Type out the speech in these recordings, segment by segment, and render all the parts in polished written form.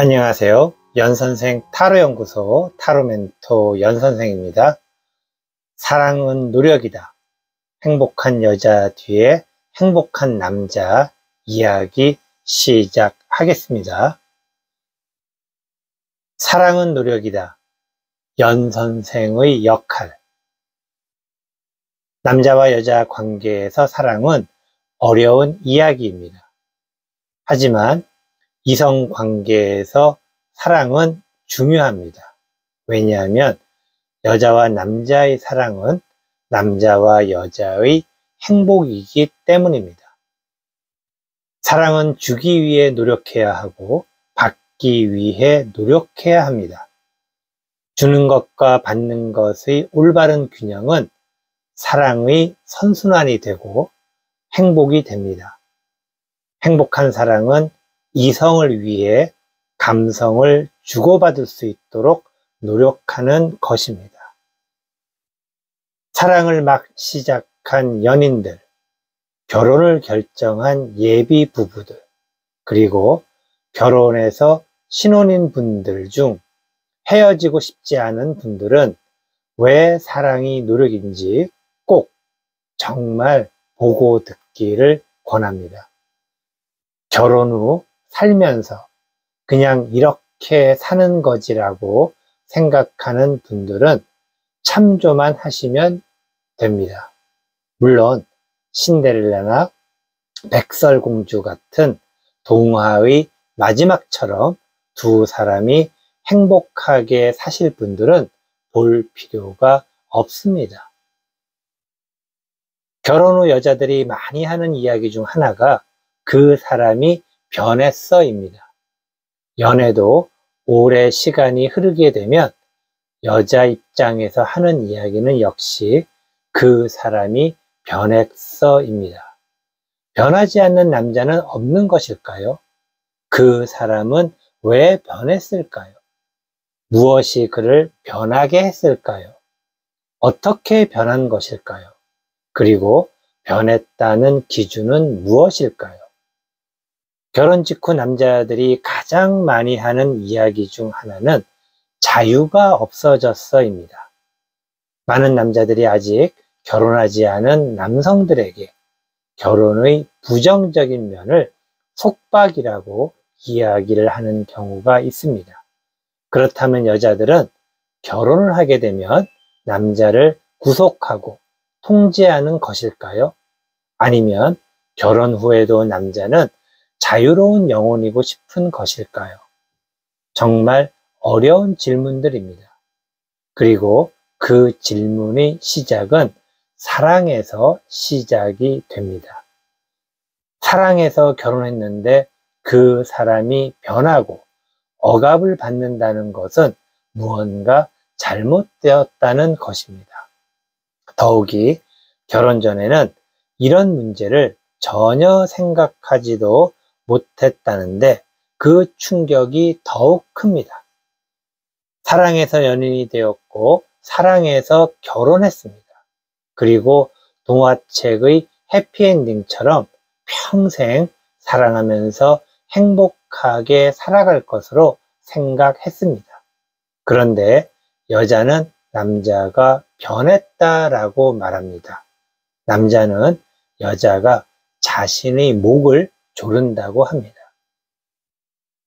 안녕하세요. 연선생 타로연구소 타로멘토 연선생입니다. 사랑은 노력이다. 행복한 여자 뒤에 행복한 남자 이야기 시작하겠습니다. 사랑은 노력이다. 연선생의 역할. 남자와 여자 관계에서 사랑은 어려운 이야기입니다. 하지만 이성 관계에서 사랑은 중요합니다. 왜냐하면 여자와 남자의 사랑은 남자와 여자의 행복이기 때문입니다. 사랑은 주기 위해 노력해야 하고 받기 위해 노력해야 합니다. 주는 것과 받는 것의 올바른 균형은 사랑의 선순환이 되고 행복이 됩니다. 행복한 사랑은 이성을 위해 감성을 주고받을 수 있도록 노력하는 것입니다. 사랑을 막 시작한 연인들, 결혼을 결정한 예비 부부들, 그리고 결혼해서 신혼인 분들 중 헤어지고 싶지 않은 분들은 왜 사랑이 노력인지 꼭 정말 보고 듣기를 권합니다. 결혼 후 살면서 그냥 이렇게 사는 거지라고 생각하는 분들은 참조만 하시면 됩니다. 물론 신데렐라나 백설공주 같은 동화의 마지막처럼 두 사람이 행복하게 사실 분들은 볼 필요가 없습니다. 결혼 후 여자들이 많이 하는 이야기 중 하나가 그 사람이 변했어입니다. 연애도 오래 시간이 흐르게 되면 여자 입장에서 하는 이야기는 역시 그 사람이 변했어입니다. 변하지 않는 남자는 없는 것일까요? 그 사람은 왜 변했을까요? 무엇이 그를 변하게 했을까요? 어떻게 변한 것일까요? 그리고 변했다는 기준은 무엇일까요? 결혼 직후 남자들이 가장 많이 하는 이야기 중 하나는 자유가 없어졌어입니다. 많은 남자들이 아직 결혼하지 않은 남성들에게 결혼의 부정적인 면을 속박이라고 이야기를 하는 경우가 있습니다. 그렇다면 여자들은 결혼을 하게 되면 남자를 구속하고 통제하는 것일까요? 아니면 결혼 후에도 남자는 자유로운 영혼이고 싶은 것일까요? 정말 어려운 질문들입니다. 그리고 그 질문의 시작은 사랑에서 시작이 됩니다. 사랑해서 결혼했는데 그 사람이 변하고 억압을 받는다는 것은 무언가 잘못되었다는 것입니다. 더욱이 결혼 전에는 이런 문제를 전혀 생각하지도 못했다는데 그 충격이 더욱 큽니다. 사랑해서 연인이 되었고 사랑해서 결혼했습니다. 그리고 동화책의 해피엔딩처럼 평생 사랑하면서 행복하게 살아갈 것으로 생각했습니다. 그런데 여자는 남자가 변했다라고 말합니다. 남자는 여자가 자신의 목을 조른다고 합니다.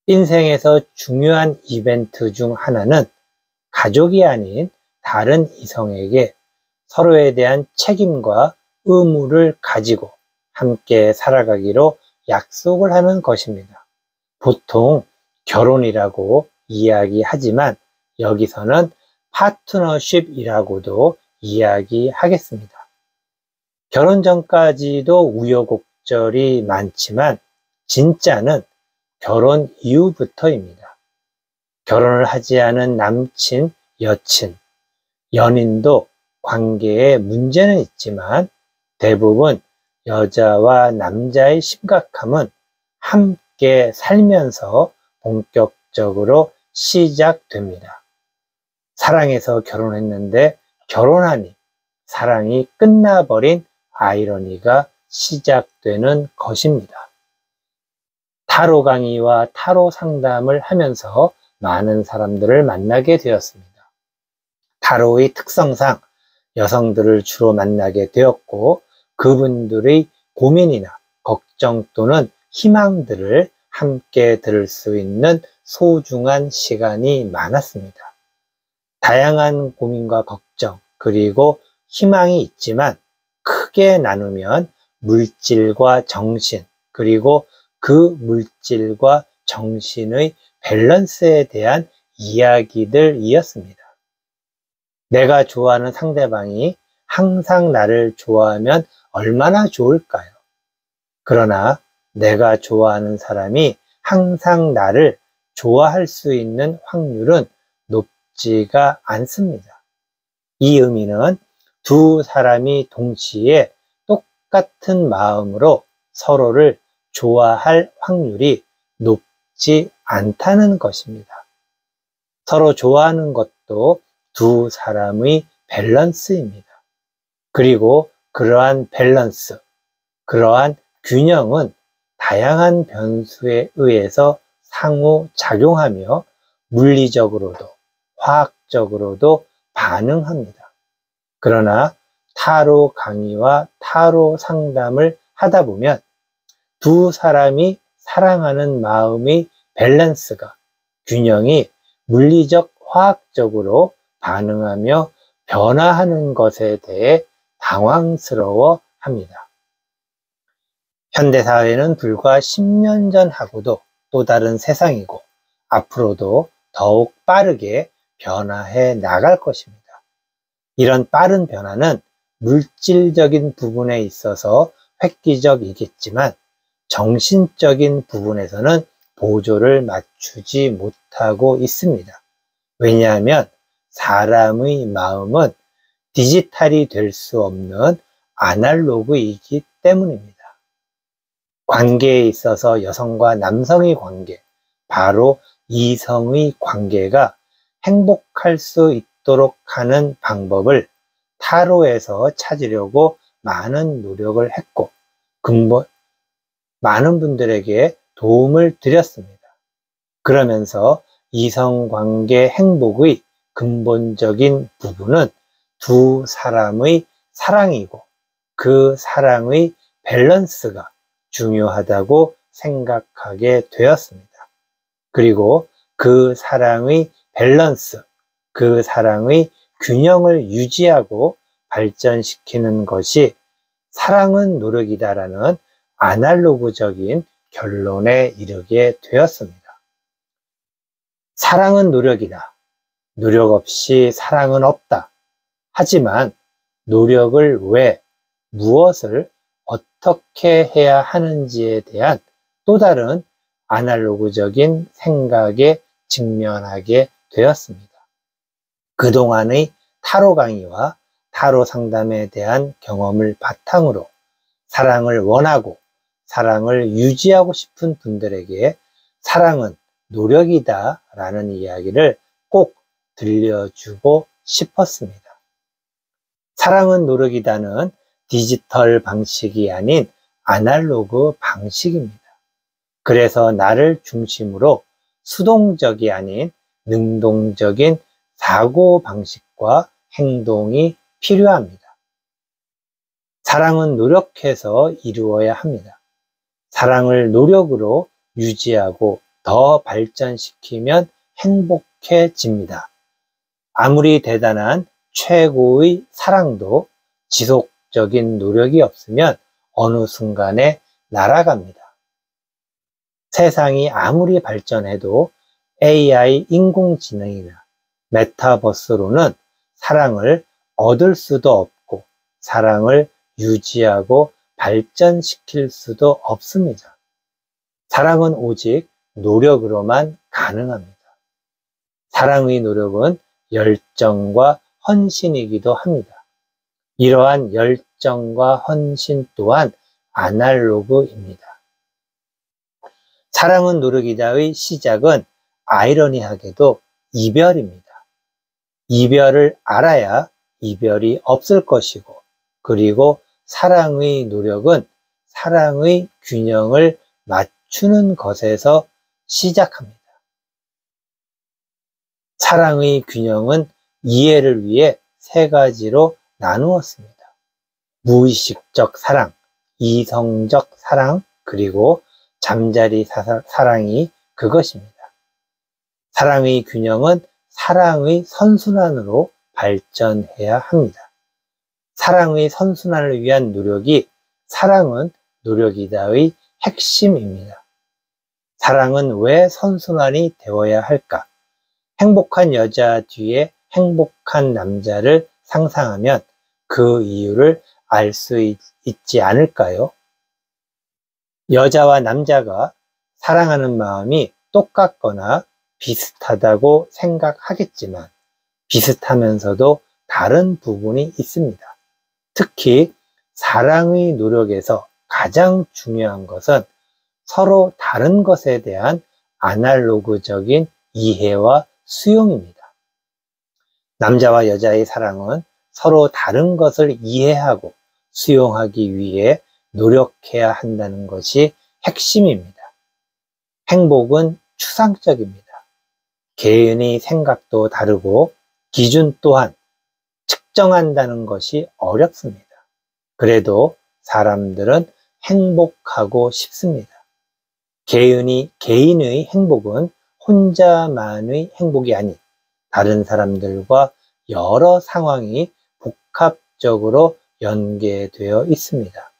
인생에서 중요한 이벤트 중 하나는 가족이 아닌 다른 이성에게 서로에 대한 책임과 의무를 가지고 함께 살아가기로 약속을 하는 것입니다. 보통 결혼이라고 이야기하지만 여기서는 파트너십이라고도 이야기하겠습니다. 결혼 전까지도 우여곡절이 많지만 진짜는 결혼 이후부터입니다. 결혼을 하지 않은 남친, 여친, 연인도 관계에 문제는 있지만 대부분 여자와 남자의 심각함은 함께 살면서 본격적으로 시작됩니다. 사랑해서 결혼했는데 결혼하니 사랑이 끝나버린 아이러니가 시작되는 것입니다. 타로 강의와 타로 상담을 하면서 많은 사람들을 만나게 되었습니다. 타로의 특성상 여성들을 주로 만나게 되었고, 그분들의 고민이나 걱정 또는 희망들을 함께 들을 수 있는 소중한 시간이 많았습니다. 다양한 고민과 걱정, 그리고 희망이 있지만 크게 나누면 물질과 정신, 그리고 그 물질과 정신의 밸런스에 대한 이야기들이었습니다. 내가 좋아하는 상대방이 항상 나를 좋아하면 얼마나 좋을까요? 그러나 내가 좋아하는 사람이 항상 나를 좋아할 수 있는 확률은 높지가 않습니다. 이 의미는 두 사람이 동시에 똑같은 마음으로 서로를 좋아할 확률이 높지 않다는 것입니다. 서로 좋아하는 것도 두 사람의 밸런스입니다. 그리고 그러한 밸런스, 그러한 균형은 다양한 변수에 의해서 상호작용하며 물리적으로도 화학적으로도 반응합니다. 그러나 타로 강의와 타로 상담을 하다 보면 두 사람이 사랑하는 마음의 밸런스가, 균형이 물리적 화학적으로 반응하며 변화하는 것에 대해 당황스러워 합니다. 현대사회는 불과 10년 전하고도 또 다른 세상이고 앞으로도 더욱 빠르게 변화해 나갈 것입니다. 이런 빠른 변화는 물질적인 부분에 있어서 획기적이겠지만 정신적인 부분에서는 보조를 맞추지 못하고 있습니다. 왜냐하면 사람의 마음은 디지털이 될 수 없는 아날로그이기 때문입니다. 관계에 있어서 여성과 남성의 관계, 바로 이성의 관계가 행복할 수 있도록 하는 방법을 타로에서 찾으려고 많은 노력을 했고, 많은 분들에게 도움을 드렸습니다. 그러면서 이성관계 행복의 근본적인 부분은 두 사람의 사랑이고 그 사랑의 밸런스가 중요하다고 생각하게 되었습니다. 그리고 그 사랑의 밸런스, 그 사랑의 균형을 유지하고 발전시키는 것이 사랑은 노력이다라는 아날로그적인 결론에 이르게 되었습니다. 사랑은 노력이다. 노력 없이 사랑은 없다. 하지만 노력을 왜, 무엇을 어떻게 해야 하는지에 대한 또 다른 아날로그적인 생각에 직면하게 되었습니다. 그동안의 타로 강의와 타로 상담에 대한 경험을 바탕으로 사랑을 원하고 사랑을 유지하고 싶은 분들에게 사랑은 노력이다 라는 이야기를 꼭 들려주고 싶었습니다. 사랑은 노력이다는 디지털 방식이 아닌 아날로그 방식입니다. 그래서 나를 중심으로 수동적이 아닌 능동적인 사고 방식과 행동이 필요합니다. 사랑은 노력해서 이루어야 합니다. 사랑을 노력으로 유지하고 더 발전시키면 행복해집니다. 아무리 대단한 최고의 사랑도 지속적인 노력이 없으면 어느 순간에 날아갑니다. 세상이 아무리 발전해도 AI 인공지능이나 메타버스로는 사랑을 얻을 수도 없고 사랑을 유지하고 발전시킬 수도 없습니다. 사랑은 오직 노력으로만 가능합니다. 사랑의 노력은 열정과 헌신이기도 합니다. 이러한 열정과 헌신 또한 아날로그입니다. 사랑은 노력이다의 시작은 아이러니하게도 이별입니다. 이별을 알아야 이별이 없을 것이고, 그리고 사랑의 노력은 사랑의 균형을 맞추는 것에서 시작합니다. 사랑의 균형은 이해를 위해 세 가지로 나누었습니다. 무의식적 사랑, 이성적 사랑, 그리고 잠자리 사랑이 그것입니다. 사랑의 균형은 사랑의 선순환으로 발전해야 합니다. 사랑의 선순환을 위한 노력이 사랑은 노력이다의 핵심입니다. 사랑은 왜 선순환이 되어야 할까? 행복한 여자 뒤에 행복한 남자를 상상하면 그 이유를 알 수 있지 않을까요? 여자와 남자가 사랑하는 마음이 똑같거나 비슷하다고 생각하겠지만 비슷하면서도 다른 부분이 있습니다. 특히 사랑의 노력에서 가장 중요한 것은 서로 다른 것에 대한 아날로그적인 이해와 수용입니다. 남자와 여자의 사랑은 서로 다른 것을 이해하고 수용하기 위해 노력해야 한다는 것이 핵심입니다. 행복은 추상적입니다. 개인의 생각도 다르고 기준 또한 측정한다는 것이 어렵습니다. 그래도 사람들은 행복하고 싶습니다. 개인의 행복은 혼자만의 행복이 아닌 다른 사람들과 여러 상황이 복합적으로 연계되어 있습니다.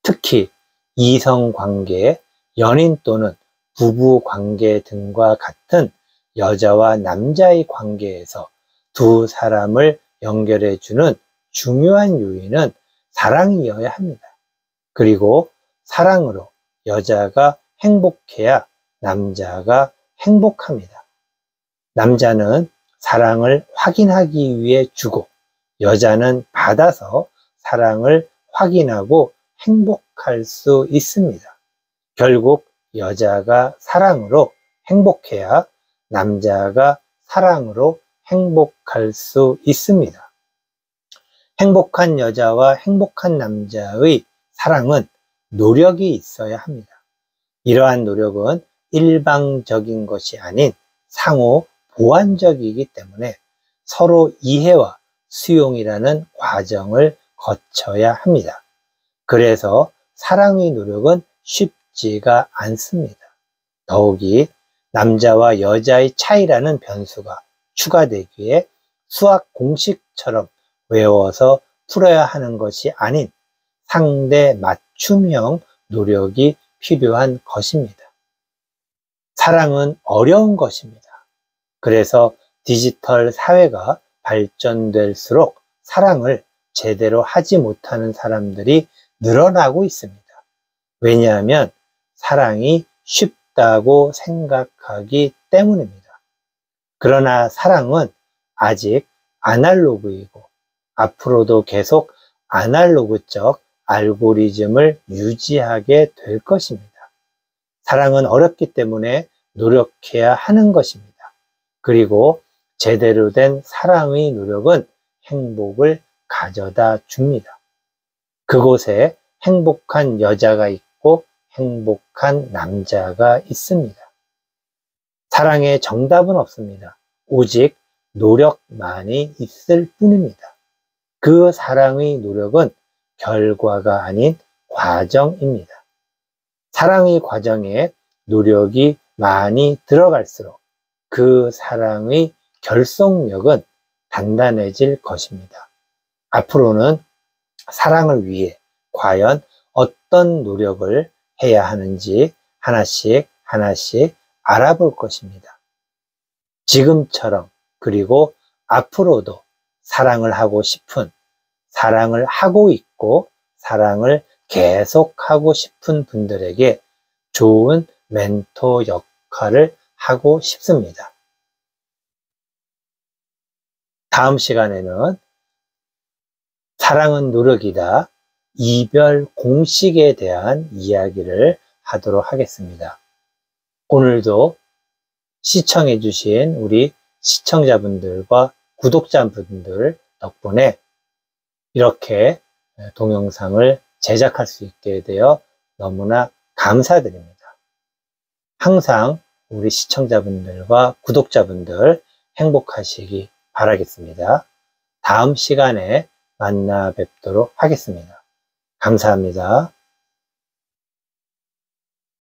특히 이성관계, 연인 또는 부부관계 등과 같은 여자와 남자의 관계에서 두 사람을 연결해주는 중요한 요인은 사랑이어야 합니다. 그리고 사랑으로 여자가 행복해야 남자가 행복합니다. 남자는 사랑을 확인하기 위해 주고 여자는 받아서 사랑을 확인하고 행복할 수 있습니다. 결국 여자가 사랑으로 행복해야 남자가 사랑으로 행복할 수 있습니다. 행복한 여자와 행복한 남자의 사랑은 노력이 있어야 합니다. 이러한 노력은 일방적인 것이 아닌 상호 보완적이기 때문에 서로 이해와 수용이라는 과정을 거쳐야 합니다. 그래서 사랑의 노력은 쉽지가 않습니다. 더욱이 남자와 여자의 차이라는 변수가 추가되기에 수학 공식처럼 외워서 풀어야 하는 것이 아닌 상대 맞춤형 노력이 필요한 것입니다. 사랑은 어려운 것입니다. 그래서 디지털 사회가 발전될수록 사랑을 제대로 하지 못하는 사람들이 늘어나고 있습니다. 왜냐하면 사랑이 쉽다고 생각하기 때문입니다. 그러나 사랑은 아직 아날로그이고 앞으로도 계속 아날로그적 알고리즘을 유지하게 될 것입니다. 사랑은 어렵기 때문에 노력해야 하는 것입니다. 그리고 제대로 된 사랑의 노력은 행복을 가져다 줍니다. 그곳에 행복한 여자가 있고 행복한 남자가 있습니다. 사랑에 정답은 없습니다. 오직 노력만이 있을 뿐입니다. 그 사랑의 노력은 결과가 아닌 과정입니다. 사랑의 과정에 노력이 많이 들어갈수록 그 사랑의 결속력은 단단해질 것입니다. 앞으로는 사랑을 위해 과연 어떤 노력을 해야 하는지 하나씩 알아볼 것입니다. 지금처럼 그리고 앞으로도 사랑을 하고 싶은, 사랑을 하고 있고 사랑을 계속하고 싶은 분들에게 좋은 멘토 역할을 하고 싶습니다. 다음 시간에는 사랑은 노력이다, 이별 공식에 대한 이야기를 하도록 하겠습니다. 오늘도 시청해 주신 우리 시청자분들과 구독자분들 덕분에 이렇게 동영상을 제작할 수 있게 되어 너무나 감사드립니다. 항상 우리 시청자분들과 구독자분들 행복하시기 바라겠습니다. 다음 시간에 만나 뵙도록 하겠습니다. 감사합니다.